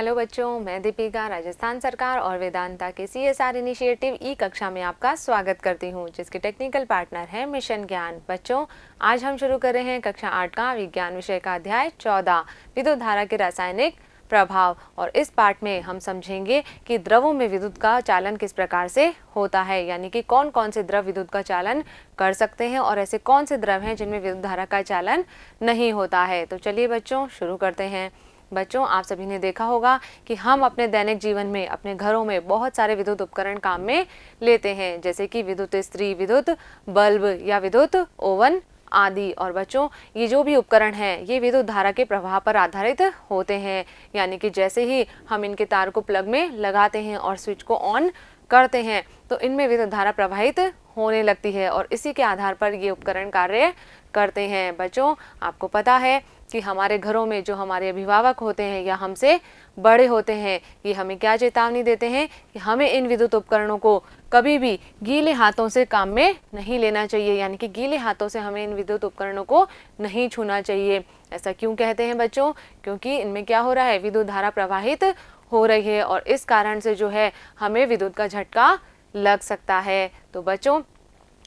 Hello बच्चों, मैं दीपिका राजस्थान सरकार और वेदांता के CSR इनिशिएटिव ई कक्षा में आपका स्वागत करती हूं, जिसके टेक्निकल पार्टनर है मिशन ज्ञान। बच्चों, आज हम शुरू कर रहे हैं कक्षा 8 का विज्ञान विषय का अध्याय 14 विद्युत धारा के रासायनिक प्रभाव। और इस पार्ट में हम समझेंगे कि द्रवों में विद्युत का चालन किस प्रकार से होता है, यानी कि कौन कौन से द्रव विद्युत का चालन कर सकते हैं और ऐसे कौन से द्रव हैं जिनमें विद्युत धारा का चालन नहीं होता है। तो चलिए बच्चों शुरू करते हैं। बच्चों, आप सभी ने देखा होगा कि हम अपने दैनिक जीवन में अपने घरों में बहुत सारे विद्युत उपकरण काम में लेते हैं, जैसे कि विद्युत इस्त्री, विद्युत बल्ब या विद्युत ओवन आदि। और बच्चों, ये जो भी उपकरण हैं ये विद्युत धारा के प्रवाह पर आधारित होते हैं, यानी कि जैसे ही हम इनके तार को प्लग में लगाते हैं और स्विच को ऑन करते हैं तो इनमें विद्युत धारा प्रवाहित होने लगती है और इसी के आधार पर ये उपकरण कार्य करते हैं। बच्चों, आपको पता है कि हमारे घरों में जो हमारे अभिभावक होते हैं या हमसे बड़े होते हैं, ये हमें क्या चेतावनी देते हैं कि हमें इन विद्युत उपकरणों को कभी भी गीले हाथों से काम में नहीं लेना चाहिए, यानी कि गीले हाथों से हमें इन विद्युत उपकरणों को नहीं छूना चाहिए। ऐसा क्यों कहते हैं बच्चों? क्योंकि इनमें क्या हो रहा है, विद्युत धारा प्रवाहित हो रही है और इस कारण से जो है हमें विद्युत का झटका लग सकता है। तो बच्चों,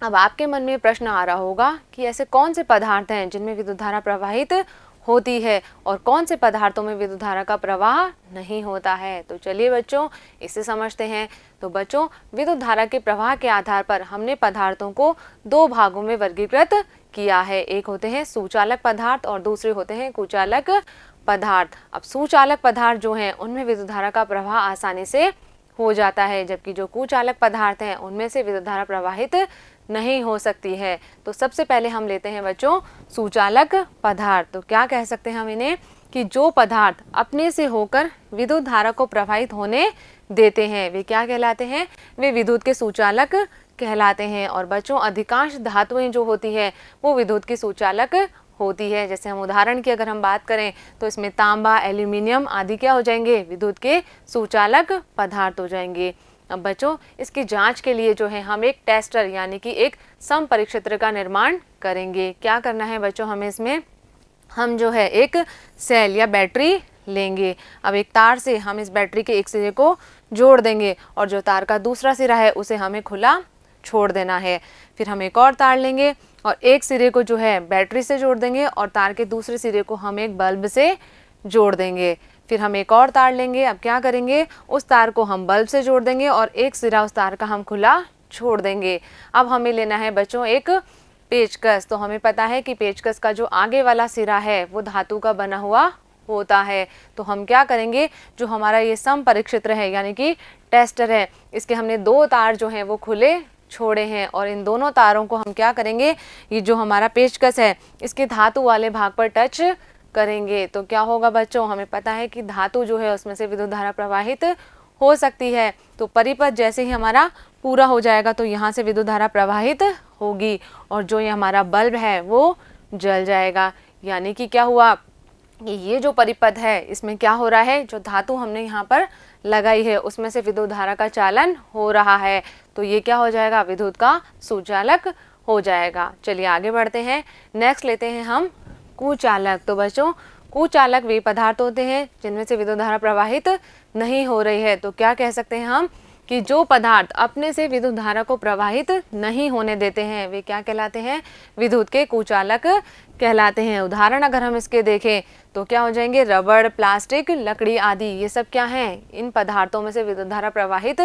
अब आपके मन में प्रश्न आ रहा होगा कि ऐसे कौन से पदार्थ हैं जिनमें विद्युत धारा प्रवाहित होती है और कौन से पदार्थों में विद्युत धारा का प्रवाह नहीं होता है। तो चलिए बच्चों इसे समझते हैं। तो बच्चों, विद्युत धारा के प्रवाह के आधार पर हमने पदार्थों को दो भागों में वर्गीकृत किया है। एक होते हैं सुचालक पदार्थ और दूसरे होते हैं कुचालक पदार्थ। अब सुचालक पदार्थ जो हैं उनमें विद्युत धारा का प्रवाह आसानी से हो जाता है, जबकि जो कुचालक पदार्थ हैं उनमें से विद्युत धारा प्रवाहित नहीं हो सकती है। तो सबसे पहले हम लेते हैं बच्चों सुचालक पदार्थ। तो क्या कह सकते हैं हम इन्हें कि जो पदार्थ अपने से होकर विद्युत धारा को प्रवाहित होने देते हैं वे क्या कहलाते हैं? वे विद्युत के सुचालक कहलाते हैं। और बच्चों, अधिकांश धातुएं जो होती है वो विद्युत की सुचालक होती है। जैसे हम उदाहरण की अगर हम बात करें तो इसमें तांबा, एल्यूमिनियम आदि क्या हो जाएंगे? विद्युत के सुचालक पदार्थ हो जाएंगे। अब बच्चों, इसकी जांच के लिए जो है हम एक टेस्टर यानी कि एक समपरिक्षेत्र का निर्माण करेंगे। क्या करना है बच्चों हमें? इसमें हम जो है एक सेल या बैटरी लेंगे। अब एक तार से हम इस बैटरी के एक सिरे को जोड़ देंगे और जो तार का दूसरा सिरा है उसे हमें खुला छोड़ देना है। फिर हम एक और तार लेंगे और एक सिरे को जो है बैटरी से जोड़ देंगे और तार के दूसरे सिरे को हम एक बल्ब से जोड़ देंगे। फिर हम एक और तार लेंगे। अब क्या करेंगे? उस तार को हम बल्ब से जोड़ देंगे और एक सिरा उस तार का हम खुला छोड़ देंगे। अब हमें लेना है बच्चों एक पेचकस। तो हमें पता है कि पेचकस का जो आगे वाला सिरा है वो धातु का बना हुआ होता है। तो हम क्या करेंगे, जो हमारा ये समपरिक्षेत्र है यानी कि टेस्टर है, इसके हमने दो तार जो हैं वो खुले छोड़े हैं और इन दोनों तारों को हम क्या करेंगे, ये जो हमारा पेचकस है इसके धातु वाले भाग पर टच करेंगे। तो क्या होगा बच्चों? हमें पता है कि धातु जो है उसमें से विद्युत धारा प्रवाहित हो सकती है। तो परिपथ जैसे ही हमारा पूरा हो जाएगा तो यहाँ से विद्युत धारा प्रवाहित होगी और जो ये हमारा बल्ब है वो जल जाएगा। यानी कि क्या हुआ कि ये जो परिपथ है इसमें क्या हो रहा है, जो धातु हमने यहाँ पर लगाई है उसमें से विद्युत धारा का चालन हो रहा है। तो ये क्या हो जाएगा? विद्युत का सुचालक हो जाएगा। चलिए आगे बढ़ते हैं। नेक्स्ट लेते हैं हम कुचालक। तो बच्चों, कुचालक वे पदार्थ होते हैं जिनमें से विद्युत धारा प्रवाहित नहीं हो रही है। तो क्या कह सकते हैं हम कि जो पदार्थ अपने से विद्युत धारा को प्रवाहित नहीं होने देते हैं वे क्या कहलाते हैं? विद्युत के कुचालक कहलाते हैं। उदाहरण अगर हम इसके देखें तो क्या हो जाएंगे? रबड़, प्लास्टिक, लकड़ी आदि ये सब क्या हैं? इन पदार्थों में से विद्युत धारा प्रवाहित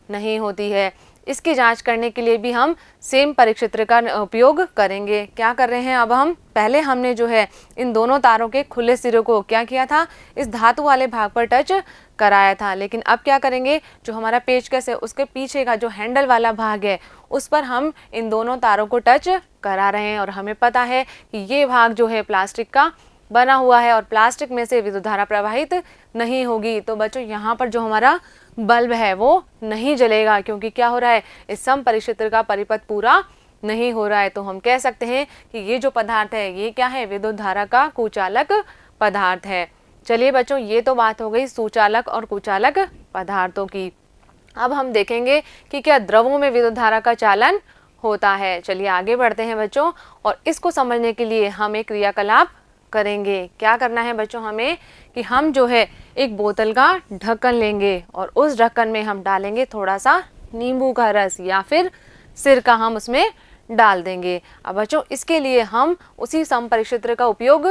नहीं होती है। इसकी जांच करने के लिए भी हम सेम परिक्षेत्र का उपयोग करेंगे। क्या कर रहे हैं? अब हम पहले हमने जो है इन दोनों तारों के खुले सिरों को क्या किया था, इस धातु वाले भाग पर टच कराया था। लेकिन अब क्या करेंगे, जो हमारा पेचकस है उसके पीछे का जो हैंडल वाला भाग है उस पर हम इन दोनों तारों को टच करा रहे हैं और हमें पता है कि ये भाग जो है प्लास्टिक का बना हुआ है और प्लास्टिक में से विद्युत धारा प्रवाहित नहीं होगी। तो बच्चों, यहाँ पर जो हमारा बल्ब है वो नहीं जलेगा, क्योंकि क्या हो रहा है, इस समपरिक्षेत्र का परिपथ पूरा नहीं हो रहा है। तो हम कह सकते हैं कि ये जो पदार्थ है ये क्या है? विद्युत धारा का कुचालक पदार्थ है। चलिए बच्चों, ये तो बात हो गई सुचालक और कुचालक पदार्थों की। अब हम देखेंगे कि क्या द्रवों में विद्युत धारा का चालन होता है। चलिए आगे बढ़ते हैं बच्चों, और इसको समझने के लिए हम एक क्रियाकलाप करेंगे। क्या करना है बच्चों हमें कि हम जो है एक बोतल का ढक्कन लेंगे और उस ढक्कन में हम डालेंगे थोड़ा सा नींबू का रस या फिर सिरका हम उसमें डाल देंगे। अब बच्चों इसके लिए हम उसी समपरिक्षित्र का उपयोग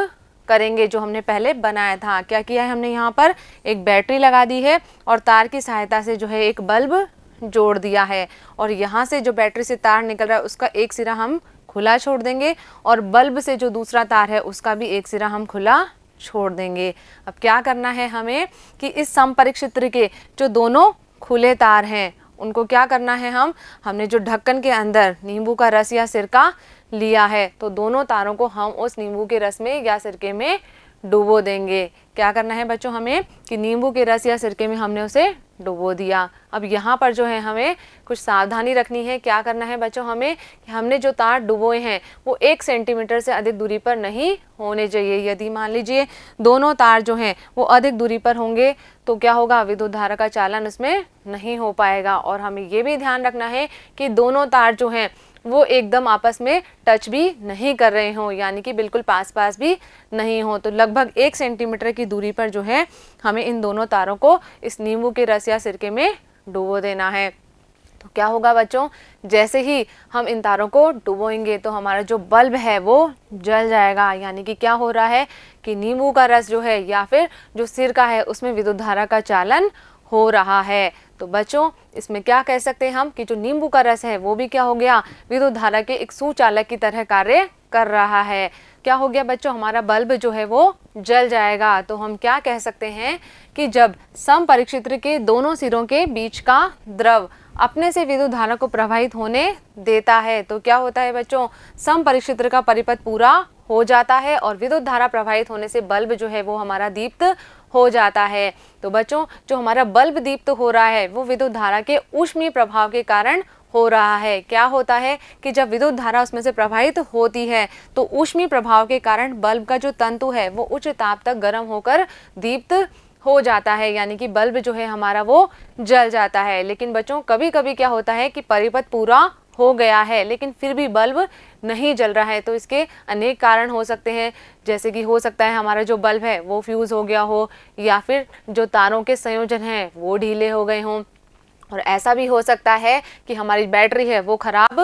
करेंगे जो हमने पहले बनाया था। क्या किया है हमने, यहाँ पर एक बैटरी लगा दी है और तार की सहायता से जो है एक बल्ब जोड़ दिया है और यहाँ से जो बैटरी से तार निकल रहा है उसका एक सिरा हम खुला छोड़ देंगे और बल्ब से जो दूसरा तार है उसका भी एक सिरा हम खुला छोड़ देंगे। अब क्या करना है हमें कि इस समपरिक्षित्र के जो दोनों खुले तार हैं उनको क्या करना है, हमने जो ढक्कन के अंदर नींबू का रस या सिरका लिया है तो दोनों तारों को हम उस नींबू के रस में या सिरके में डुबो देंगे। क्या करना है बच्चों हमें कि नींबू के रस या सिरके में हमने उसे डुबो दिया। अब यहाँ पर जो है हमें कुछ सावधानी रखनी है। क्या करना है बच्चों हमें कि हमने जो तार डुबोए हैं वो 1 सेंटीमीटर से अधिक दूरी पर नहीं होने चाहिए। यदि मान लीजिए दोनों तार जो हैं वो अधिक दूरी पर होंगे तो क्या होगा, विद्युत धारा का चालन उसमें नहीं हो पाएगा। और हमें ये भी ध्यान रखना है कि दोनों तार जो हैं वो एकदम आपस में टच भी नहीं कर रहे हों, यानी कि बिल्कुल पास पास भी नहीं हो। तो लगभग 1 सेंटीमीटर की दूरी पर जो है हमें इन दोनों तारों को इस नींबू के रस या सिरके में डुबो देना है। तो क्या होगा बच्चों, जैसे ही हम इन तारों को डुबोएंगे तो हमारा जो बल्ब है वो जल जाएगा। यानी कि क्या हो रहा है कि नींबू का रस जो है या फिर जो सिरका है उसमें विद्युत धारा का चालन हो रहा है। तो बच्चों इसमें क्या कह सकते हैं हम कि जो नींबू का रस है वो भी क्या हो गया, विद्युत धारा के एक सुचालक की तरह कार्य कर रहा है। क्या हो गया बच्चों, हमारा बल्ब जो है वो जल जाएगा। तो हम क्या कह सकते हैं कि जब समपरिक्षित्र के दोनों सिरों के बीच का द्रव अपने से विद्युत धारा को प्रवाहित होने देता है तो क्या होता है बच्चों, समपरिक्षित्र का परिपथ पूरा हो जाता है और विद्युत धारा प्रवाहित होने से बल्ब जो है वो हमारा दीप्त हो जाता है। तो बच्चों जो हमारा बल्ब दीप्त हो रहा है वो विद्युत धारा के ऊष्मीय प्रभाव के कारण हो रहा है। क्या होता है कि जब विद्युत धारा उसमें से प्रवाहित होती है तो ऊष्मीय प्रभाव के कारण बल्ब का जो तंतु है वो उच्च ताप तक गर्म होकर दीप्त हो जाता है, यानी कि बल्ब जो है हमारा वो जल जाता है। लेकिन बच्चों कभी कभी क्या होता है कि परिपथ पूरा हो गया है लेकिन फिर भी बल्ब नहीं जल रहा है। तो इसके अनेक कारण हो सकते हैं, जैसे कि हो सकता है हमारा जो बल्ब है वो फ्यूज़ हो गया हो या फिर जो तारों के संयोजन हैं वो ढीले हो गए हों, और ऐसा भी हो सकता है कि हमारी बैटरी है वो खराब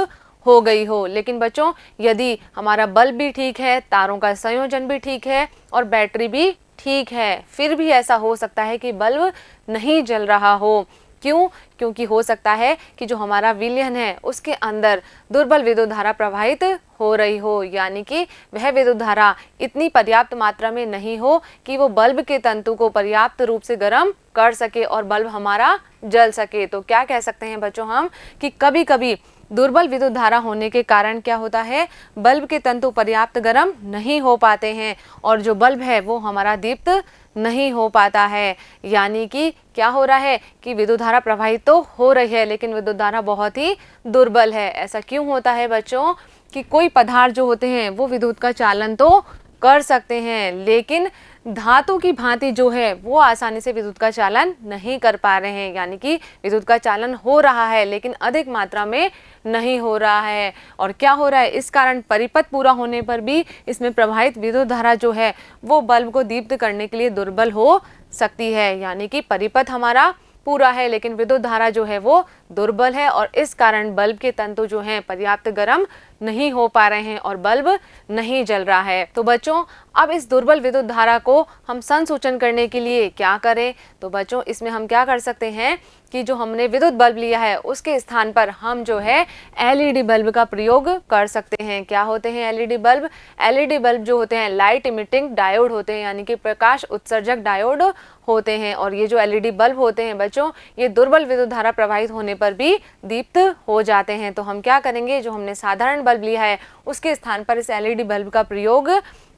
हो गई हो। लेकिन बच्चों यदि हमारा बल्ब भी ठीक है, तारों का संयोजन भी ठीक है और बैटरी भी ठीक है, फिर भी ऐसा हो सकता है कि बल्ब नहीं जल रहा हो। क्यों? क्योंकि हो सकता है कि जो हमारा विलयन है उसके अंदर दुर्बल विद्युत धारा प्रवाहित हो रही हो, यानी कि वह विद्युत धारा इतनी पर्याप्त मात्रा में नहीं हो कि वो बल्ब के तंतु को पर्याप्त रूप से गर्म कर सके और बल्ब हमारा जल सके। तो क्या कह सकते हैं बच्चों हम कि कभी कभी दुर्बल विद्युत धारा होने के कारण क्या होता है, बल्ब के तंतु पर्याप्त गर्म नहीं हो पाते हैं और जो बल्ब है वो हमारा दीप्त नहीं हो पाता है। यानी कि क्या हो रहा है कि विद्युत धारा प्रवाहित तो हो रही है लेकिन विद्युत धारा बहुत ही दुर्बल है। ऐसा क्यों होता है बच्चों कि कोई पदार्थ जो होते हैं वो विद्युत का चालन तो कर सकते हैं लेकिन धातु की भांति जो है वो आसानी से विद्युत का चालन नहीं कर पा रहे हैं। यानी कि विद्युत का चालन हो रहा है लेकिन अधिक मात्रा में नहीं हो रहा है। और क्या हो रहा है, इस कारण परिपथ पूरा होने पर भी इसमें प्रवाहित विद्युत धारा जो है वो बल्ब को दीप्त करने के लिए दुर्बल हो सकती है। यानी कि परिपथ हमारा पूरा है लेकिन विद्युत धारा जो है वो दुर्बल है और इस कारण बल्ब के तंतु जो हैं पर्याप्त गर्म नहीं हो पा रहे हैं और बल्ब नहीं जल रहा है। तो बच्चों अब इस दुर्बल विद्युत धारा को हम संसूचन करने के लिए क्या करें, तो बच्चों इसमें हम क्या कर सकते हैं कि जो हमने विद्युत बल्ब लिया है उसके स्थान पर हम जो है एलईडी बल्ब का प्रयोग कर सकते हैं। क्या होते हैं एलईडी बल्ब? एलईडी बल्ब जो होते हैं लाइट इमिटिंग डायोड होते हैं, यानी कि प्रकाश उत्सर्जक डायोड होते हैं। और ये जो एलईडी बल्ब होते हैं बच्चों ये दुर्बल विद्युत धारा प्रवाहित होने पर भी दीप्त हो जाते हैं। तो हम क्या करेंगे, जो हमने साधारण बल्ब लिया है उसके स्थान पर इस एलईडी बल्ब का प्रयोग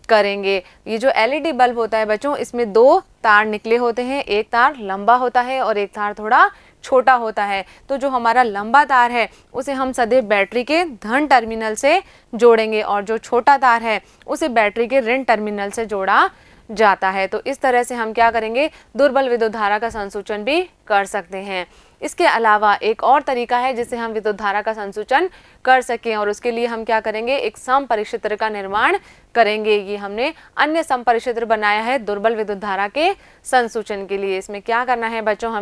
करेंगे। ये जो एलईडी बल्ब होता है बच्चों इसमें 2 तार निकले होते हैं, एक तार लंबा होता है और एक तार थोड़ा छोटा होता है। तो जो हमारा लंबा तार है उसे हम सदैव बैटरी के धन टर्मिनल से जोड़ेंगे और जो छोटा तार है उसे बैटरी के ऋण टर्मिनल से जोड़ा जाता है। तो इस तरह से हम क्या करेंगे, दुर्बल विद्युत धारा का संसूचन भी कर सकते हैं। इसके अलावा एक और तरीका है जिससे हम विद्युत धारा का संसूचन कर सकें, और उसके लिए हम क्या करेंगे, एक समपरिक्षेत्र का निर्माण करेंगे। ये हमने अन्य समपरिक्षेत्र बनाया है दुर्बल विद्युत धारा के संसूचन के लिए। इसमें क्या करना है बच्चों,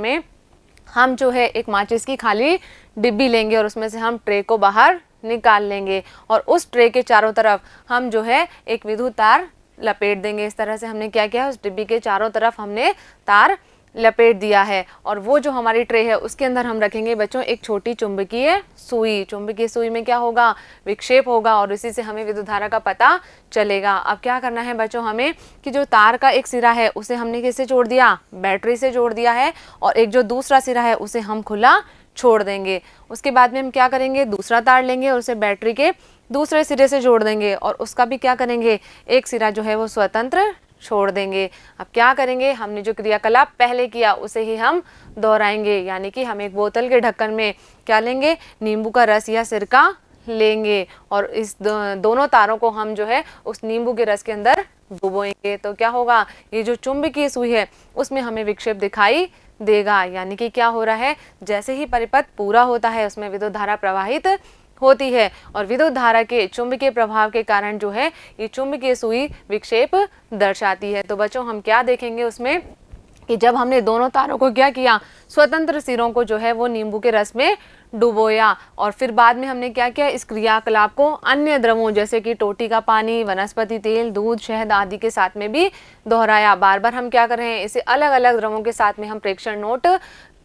हम जो है एक माचिस की खाली डिब्बी लेंगे और उसमें से हम ट्रे को बाहर निकाल लेंगे और उस ट्रे के चारों तरफ हम जो है एक विद्युत तार लपेट देंगे। इस तरह से हमने क्या किया, उस डिब्बी के चारों तरफ हमने तार लपेट दिया है। और वो जो हमारी ट्रे है उसके अंदर हम रखेंगे बच्चों एक छोटी चुंबकीय सुई। चुंबकीय सुई में क्या होगा, विक्षेप होगा और इसी से हमें विद्युत धारा का पता चलेगा। अब क्या करना है बच्चों हमें, कि जो तार का एक सिरा है उसे हमने किससे जोड़ दिया, बैटरी से जोड़ दिया है, और एक जो दूसरा सिरा है उसे हम खुला छोड़ देंगे। उसके बाद में हम क्या करेंगे, दूसरा तार लेंगे और उसे बैटरी के दूसरे सिरे से जोड़ देंगे और उसका भी क्या करेंगे, एक सिरा जो है वो स्वतंत्र छोड़ देंगे। अब क्या करेंगे, हमने जो क्रियाकलाप पहले किया उसे ही हम दोहराएंगे, यानी कि हम एक बोतल के ढक्कन में क्या लेंगे, नींबू का रस या सिरका लेंगे और इस दोनों तारों को हम जो है उस नींबू के रस के अंदर डुबोएंगे। तो क्या होगा, ये जो चुंबकीय सुई है उसमें हमें विक्षेप दिखाई देगा, यानी कि क्या हो रहा है, जैसे ही परिपथ पूरा होता है उसमें विद्युत धारा प्रवाहित होती है और विद्युत धारा के चुंबकीय प्रभाव के कारण जो है ये चुंबकीय सुई विक्षेप दर्शाती है। तो बच्चों हम क्या देखेंगे उसमें, कि जब हमने दोनों तारों को क्या किया, स्वतंत्र सिरों को जो है वो नींबू के रस में डुबोया और फिर बाद में हमने क्या किया, इस क्रियाकलाप को अन्य द्रवों जैसे कि टोटी का पानी, वनस्पति तेल, दूध, शहद आदि के साथ में भी दोहराया। बार बार हम क्या कर रहे हैं, इसे अलग अलग द्रवों के साथ में हम प्रेक्षण नोट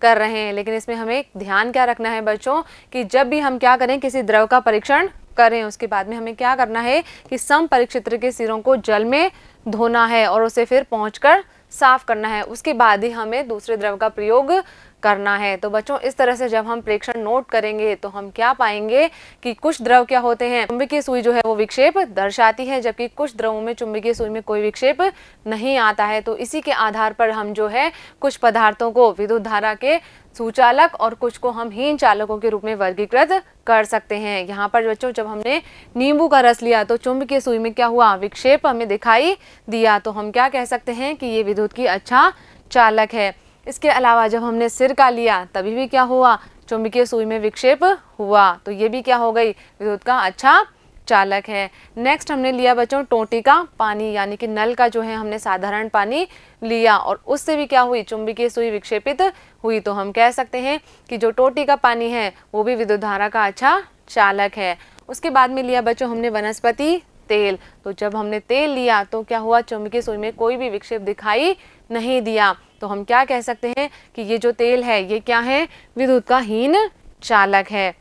कर रहे हैं। लेकिन इसमें हमें ध्यान क्या रखना है बच्चों, कि जब भी हम क्या करें, किसी द्रव का परीक्षण करें उसके बाद में हमें क्या करना है कि समपरिक्षेत्र के सिरों को जल में धोना है और उसे फिर पहुंचकर साफ करना है। उसके बाद ही हमें दूसरे द्रव का प्रयोग करना है। तो बच्चों इस तरह से जब हम प्रेक्षण नोट करेंगे तो हम क्या पाएंगे कि कुछ द्रव क्या होते हैं, चुंबकीय सुई जो है वो विक्षेप दर्शाती है, जबकि कुछ द्रवों में चुंबकीय सुई में कोई विक्षेप नहीं आता है। तो इसी के आधार पर हम जो है कुछ पदार्थों को विद्युत धारा के सुचालक और कुछ को हम हीन चालकों के रूप में वर्गीकृत कर सकते हैं। यहाँ पर बच्चों जब हमने नींबू का रस लिया तो चुंबकीय सुई में क्या हुआ, विक्षेप हमें दिखाई दिया, तो हम क्या कह सकते हैं कि ये विद्युत की अच्छा चालक है। इसके अलावा जब हमने सिरका लिया तभी भी क्या हुआ, चुंबकीय सुई में विक्षेप हुआ, तो ये भी क्या हो गई, विद्युत का अच्छा चालक है। नेक्स्ट हमने लिया बच्चों टोटी का पानी, यानी कि नल का जो है हमने साधारण पानी लिया और उससे भी क्या हुई, चुंबकीय सुई विक्षेपित हुई। तो हम कह सकते हैं कि जो टोटी का पानी है वो भी विद्युत धारा का अच्छा चालक है। उसके बाद में लिया बच्चों हमने वनस्पति तेल, तो जब हमने तेल लिया तो क्या हुआ, चुंबकीय सुई में कोई भी विक्षेप दिखाई नहीं दिया। तो हम क्या कह सकते हैं कि ये जो तेल है ये क्या है, विद्युत का हीन चालक है।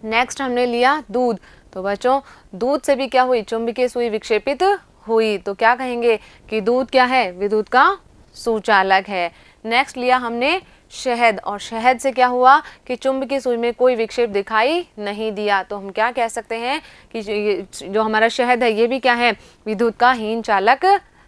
नेक्स्ट हमने लिया दूध, तो बच्चों दूध से भी क्या हुई, चुंबकीय सुई विक्षेपित हुई, तो क्या कहेंगे कि दूध क्या है, विद्युत का सुचालक है। नेक्स्ट लिया हमने शहद, और शहद से क्या हुआ कि चुंबकीय सुई में कोई विक्षेप दिखाई नहीं दिया, तो हम क्या कह सकते हैं कि जो हमारा शहद है ये भी क्या है, विद्युत का हीन चालक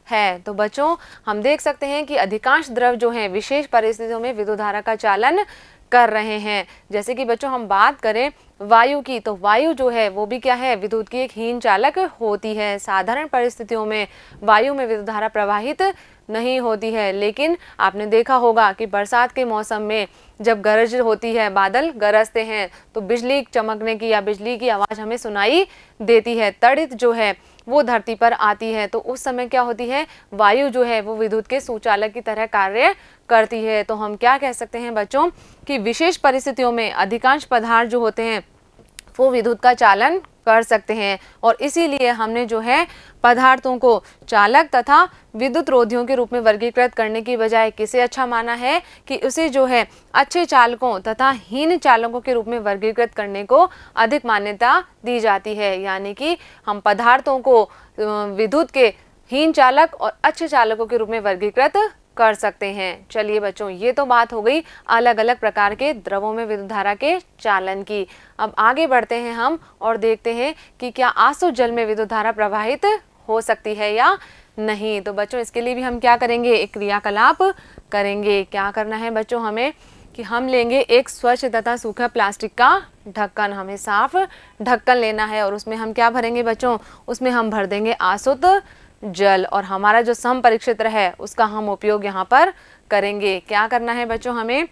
है। तो बच्चों हम देख सकते हैं कि अधिकांश द्रव जो हैं विशेष परिस्थितियों में विद्युत धारा का चालन कर रहे हैं। जैसे कि बच्चों हम बात करें वायु की, तो वायु जो है वो भी क्या है, विद्युत की एक हीन चालक होती है। साधारण परिस्थितियों में वायु में विद्युत धारा प्रवाहित नहीं होती है, लेकिन आपने देखा होगा कि बरसात के मौसम में जब गरज होती है, बादल गरजते हैं तो बिजली चमकने की या बिजली की आवाज़ हमें सुनाई देती है, तड़ित जो है वो धरती पर आती है, तो उस समय क्या होती है, वायु जो है वो विद्युत के सुचालक की तरह कार्य करती है। तो हम क्या कह सकते हैं बच्चों कि विशेष परिस्थितियों में अधिकांश पदार्थ जो होते हैं वो विद्युत का चालन कर सकते हैं, और इसीलिए हमने जो है पदार्थों को चालक तथा विद्युत रोधियों के रूप में वर्गीकृत करने की बजाय किसे अच्छा माना है कि उसे जो है अच्छे चालकों तथा हीन चालकों के रूप में वर्गीकृत करने को अधिक मान्यता दी जाती है। यानी कि हम पदार्थों को विद्युत के हीन चालक और अच्छे चालकों के रूप में वर्गीकृत कर सकते हैं। चलिए बच्चों ये तो बात हो गई अलग अलग प्रकार के द्रवों में विद्युत धारा के चालन की। अब आगे बढ़ते हैं हम और देखते हैं कि क्या आसुत जल में विद्युत धारा प्रवाहित हो सकती है या नहीं। तो बच्चों इसके लिए भी हम क्या करेंगे, एक क्रियाकलाप करेंगे। क्या करना है बच्चों हमें कि हम लेंगे एक स्वच्छ तथा सूखा प्लास्टिक का ढक्कन, हमें साफ ढक्कन लेना है और उसमें हम क्या भरेंगे बच्चों, उसमें हम भर देंगे आसुत जल, और हमारा जो समपरिक्षेत्र है उसका हम उपयोग यहाँ पर करेंगे। क्या करना है बच्चों हमें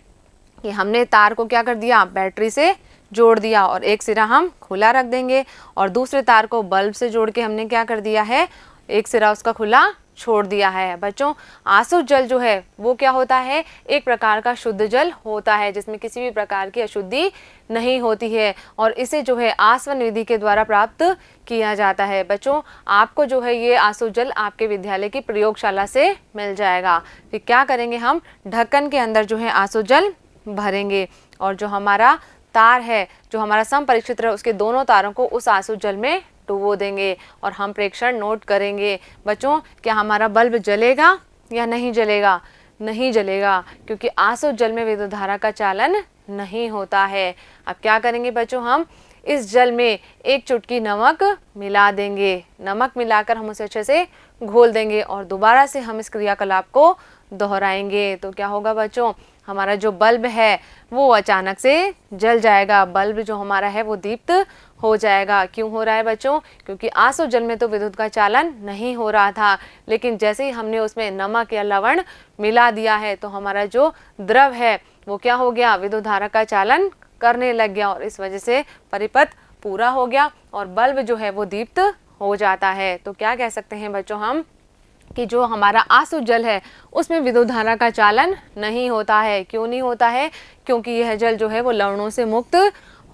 कि हमने तार को क्या कर दिया, बैटरी से जोड़ दिया और एक सिरा हम खुला रख देंगे और दूसरे तार को बल्ब से जोड़ के हमने क्या कर दिया है, एक सिरा उसका खुला छोड़ दिया है। बच्चों, आसुत जल जो है वो क्या होता है, एक प्रकार का शुद्ध जल होता है जिसमें किसी भी प्रकार की अशुद्धि नहीं होती है और इसे जो है आसवन विधि के द्वारा प्राप्त किया जाता है। बच्चों, आपको जो है ये आसुत जल आपके विद्यालय की प्रयोगशाला से मिल जाएगा। फिर क्या करेंगे, हम ढक्कन के अंदर जो है आसुत जल भरेंगे और जो हमारा तार है, जो हमारा समपरिक्षित्र है, उसके दोनों तारों को उस आसुत जल में डुबो देंगे और हम प्रेक्षण नोट करेंगे। बच्चों, क्या हमारा बल्ब जलेगा या नहीं जलेगा? नहीं जलेगा, क्योंकि आसुत जल में विद्युत धारा का चालन नहीं होता है। अब क्या करेंगे बच्चों, हम इस जल में एक चुटकी नमक मिला देंगे। नमक मिलाकर हम उसे अच्छे से घोल देंगे और दोबारा से हम इस क्रियाकलाप को दोहराएंगे। तो क्या होगा बच्चों, हमारा जो बल्ब है वो अचानक से जल जाएगा। बल्ब जो हमारा है वो दीप्त हो जाएगा। क्यों हो रहा है बच्चों? क्योंकि आसुत जल में तो विद्युत का चालन नहीं हो रहा था, लेकिन जैसे ही हमने उसमें नमक या लवण मिला दिया है तो हमारा जो द्रव है वो क्या हो गया, विद्युत धारा का चालन करने लग गया और इस वजह से परिपथ पूरा हो गया और बल्ब जो है वो दीप्त हो जाता है। तो क्या कह सकते हैं बच्चों हम कि जो हमारा आसुत जल है उसमें विद्युत धारा का चालन नहीं होता है। क्यों नहीं होता है? क्योंकि यह जल जो है वो लवणों से मुक्त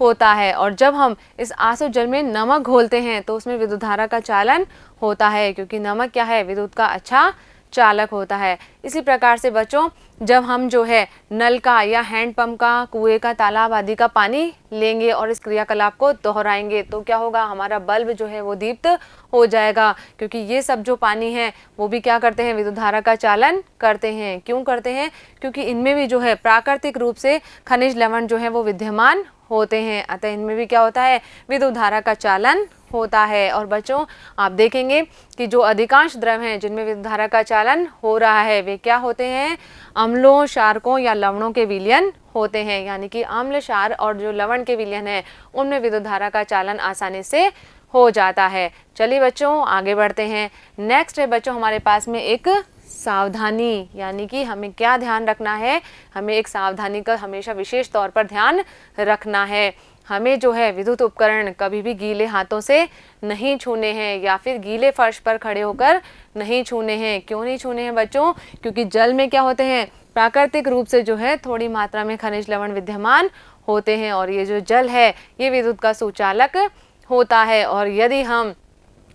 होता है और जब हम इस आसुत जल में नमक घोलते हैं तो उसमें विद्युत धारा का चालन होता है, क्योंकि नमक क्या है, विद्युत का अच्छा चालक होता है। इसी प्रकार से बच्चों, जब हम जो है नल का या हैंडपंप का, कुएं का, तालाब आदि का पानी लेंगे और इस क्रियाकलाप को दोहराएंगे तो क्या होगा, हमारा बल्ब जो है वो दीप्त हो जाएगा, क्योंकि ये सब जो पानी है वो भी क्या करते हैं, विद्युत धारा का चालन करते हैं। क्यों करते हैं? क्योंकि इनमें भी जो है प्राकृतिक रूप से खनिज लवण जो है वो विद्यमान होते हैं, अतः इनमें भी क्या होता है, विद्युत धारा का चालन होता है। और बच्चों, आप देखेंगे कि जो अधिकांश द्रव हैं जिनमें विद्युत धारा का चालन हो रहा है वे क्या होते हैं, अम्लों, क्षारकों या लवणों के विलयन होते हैं। यानी कि अम्ल, क्षार और जो लवण के विलयन है उनमें विद्युत धारा का चालन आसानी से हो जाता है। चलिए बच्चों, आगे बढ़ते हैं। नेक्स्ट है बच्चों हमारे पास में एक सावधानी, यानी कि हमें क्या ध्यान रखना है, हमें एक सावधानी का हमेशा विशेष तौर पर ध्यान रखना है। हमें जो है विद्युत उपकरण कभी भी गीले हाथों से नहीं छूने हैं या फिर गीले फर्श पर खड़े होकर नहीं छूने हैं। क्यों नहीं छूने हैं बच्चों? क्योंकि जल में क्या होते हैं, प्राकृतिक रूप से जो है थोड़ी मात्रा में खनिज लवण विद्यमान होते हैं और ये जो जल है ये विद्युत का सुचालक होता है और यदि हम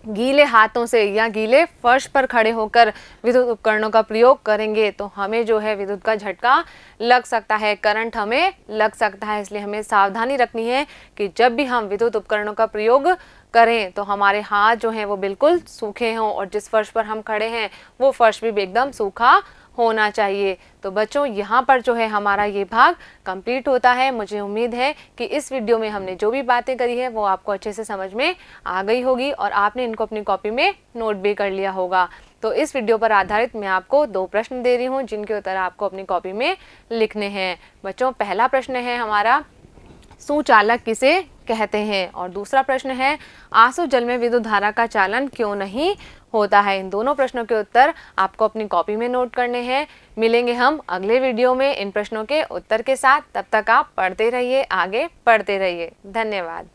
गीले हाथों से या गीले फर्श पर खड़े होकर विद्युत उपकरणों का प्रयोग करेंगे तो हमें जो है विद्युत का झटका लग सकता है, करंट हमें लग सकता है। इसलिए हमें सावधानी रखनी है कि जब भी हम विद्युत उपकरणों का प्रयोग करें तो हमारे हाथ जो हैं वो बिल्कुल सूखे हों और जिस फर्श पर हम खड़े हैं वो फर्श भी एकदम सूखा होना चाहिए। तो बच्चों, यहाँ पर जो है हमारा ये भाग कंप्लीट होता है। मुझे उम्मीद है कि इस वीडियो में हमने जो भी बातें करी है वो आपको अच्छे से समझ में आ गई होगी और आपने इनको अपनी कॉपी में नोट भी कर लिया होगा। तो इस वीडियो पर आधारित मैं आपको 2 प्रश्न दे रही हूँ जिनके उत्तर आपको अपनी कॉपी में लिखने हैं। बच्चों, पहला प्रश्न है हमारा, सुचालक किसे कहते हैं, और दूसरा प्रश्न है, आसुत जल में विद्युत धारा का चालन क्यों नहीं होता है। इन दोनों प्रश्नों के उत्तर आपको अपनी कॉपी में नोट करने हैं। मिलेंगे हम अगले वीडियो में इन प्रश्नों के उत्तर के साथ। तब तक आप पढ़ते रहिए, आगे पढ़ते रहिए। धन्यवाद।